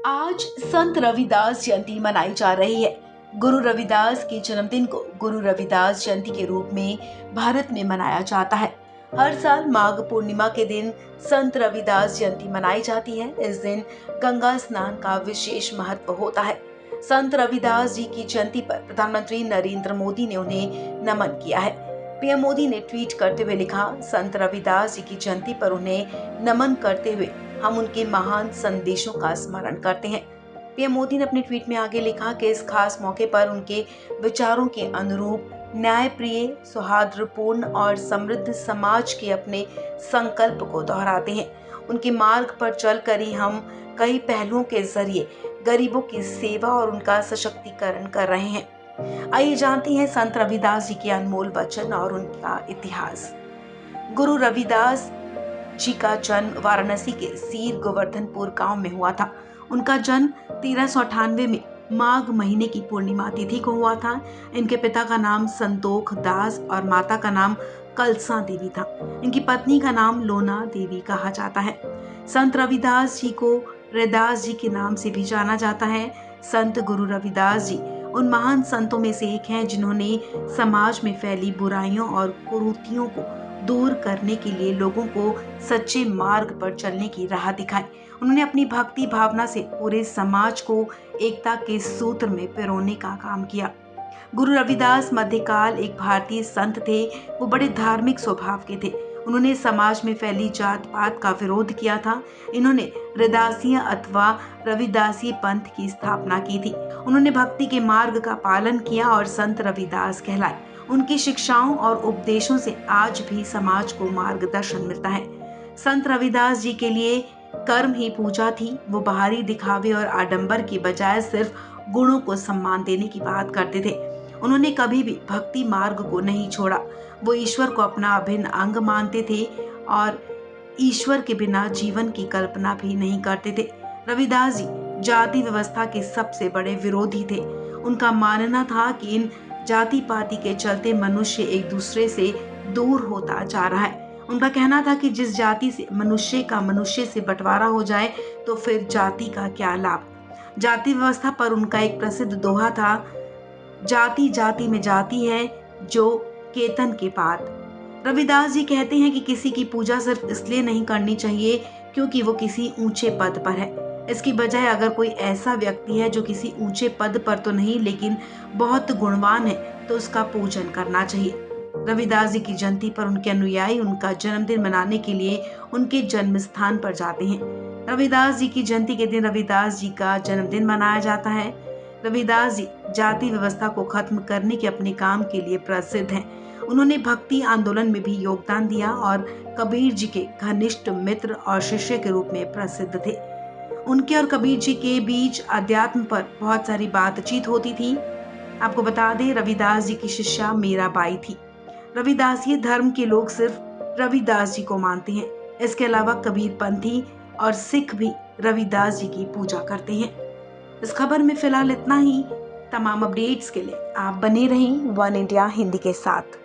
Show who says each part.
Speaker 1: आज संत रविदास जयंती मनाई जा रही है। गुरु रविदास के जन्मदिन को गुरु रविदास जयंती के रूप में भारत में मनाया जाता है। हर साल माघ पूर्णिमा के दिन संत रविदास जयंती मनाई जाती है। इस दिन गंगा स्नान का विशेष महत्व होता है। संत रविदास जी की जयंती पर प्रधानमंत्री नरेंद्र मोदी ने उन्हें नमन किया है। पीएम मोदी ने ट्वीट करते हुए लिखा, संत रविदास जी की जयंती पर उन्हें नमन करते हुए हम उनके महान संदेशों का स्मरण करते हैं। पीएम मोदी ने अपने ट्वीट में आगे लिखा कि इस खास मौके पर उनके विचारों के अनुरूप न्यायप्रिय, सौहार्दपूर्ण और समृद्ध समाज के अपने संकल्प को दोहराते हैं। उनके मार्ग पर चलकर ही हम कई पहलुओं के जरिए गरीबों की सेवा और उनका सशक्तिकरण कर रहे हैं। आइए जानते हैं संत रविदास जी के अनमोल वचन और उनका इतिहास। गुरु रविदास जी का जन्म वाराणसी के सीर गोवर्धनपुर गांव में हुआ था। उनका जन्म 1398 में माघ महीने की पूर्णिमा तिथि को हुआ था। इनके पिता का नाम संतोख दास और माता का नाम कलसा देवी था। इनकी पत्नी का नाम लोना देवी कहा जाता है। संत रविदास जी को रैदास जी के नाम से भी जाना जाता है। संत गुरु रविदास जी उन महान संतों में से एक हैं जिन्होंने समाज में फैली बुराइयों और कुरीतियों को दूर करने के लिए लोगों को सच्चे मार्ग पर चलने की राह दिखाई। उन्होंने अपनी भक्ति भावना से पूरे समाज को एकता के सूत्र में पिरोने का काम किया। गुरु रविदास मध्यकाल एक भारतीय संत थे। वो बड़े धार्मिक स्वभाव के थे। उन्होंने समाज में फैली जात पात का विरोध किया था। इन्होंने रैदासीय अथवा रविदासीय पंथ की स्थापना की थी। उन्होंने भक्ति के मार्ग का पालन किया और संत रविदास कहलाए। उनकी शिक्षाओं और उपदेशों से आज भी समाज को मार्गदर्शन मिलता है। संत रविदास जी के लिए कर्म ही पूजा थी। वो बाहरी दिखावे और आडंबर की बजाय सिर्फ गुणों को सम्मान देने की बात करते थे। उन्होंने कभी भी भक्ति मार्ग को नहीं छोड़ा। वो ईश्वर को अपना अभिन्न अंग मानते थे और ईश्वर के बिना जीवन की कल्पना भी नहीं करते थे। रविदास जी जाति व्यवस्था के सबसे बड़े विरोधी थे। उनका मानना था कि इन जाति पाति के चलते मनुष्य एक दूसरे से दूर होता जा रहा है। उनका कहना था कि जिस जाति से मनुष्य से बंटवारा हो जाए तो फिर जाति का क्या लाभ। जाति व्यवस्था पर उनका एक प्रसिद्ध दोहा था, जाति जाति में जाति है जो केतन के पात। रविदास जी कहते हैं कि किसी की पूजा सिर्फ इसलिए नहीं करनी चाहिए क्योंकि वो किसी ऊंचे पद पर है। इसकी बजाय अगर कोई ऐसा व्यक्ति है जो किसी ऊंचे पद पर तो नहीं लेकिन बहुत गुणवान है तो उसका पूजन करना चाहिए। रविदास जी की जयंती पर उनके अनुयायी उनका जन्मदिन मनाने के लिए उनके जन्म स्थान पर जाते हैं। रविदास जी की जयंती के दिन रविदास जी का जन्मदिन मनाया जाता है। रविदास जी जाति व्यवस्था को खत्म करने के अपने काम के लिए प्रसिद्ध हैं। उन्होंने भक्ति आंदोलन में भी योगदान दिया और कबीर जी के घनिष्ठ मित्र और शिष्य के रूप में प्रसिद्ध थे। उनके और कबीर जी के बीच अध्यात्म पर बहुत सारी बातचीत होती थी। आपको बता दें, रविदास जी की शिष्या मीराबाई थी। रविदासीय धर्म के लोग सिर्फ रविदास जी को मानते हैं। इसके अलावा कबीर पंथी और सिख भी रविदास जी की पूजा करते हैं। इस खबर में फिलहाल इतना ही। तमाम अपडेट्स के लिए आप बने रहें वन इंडिया हिंदी के साथ।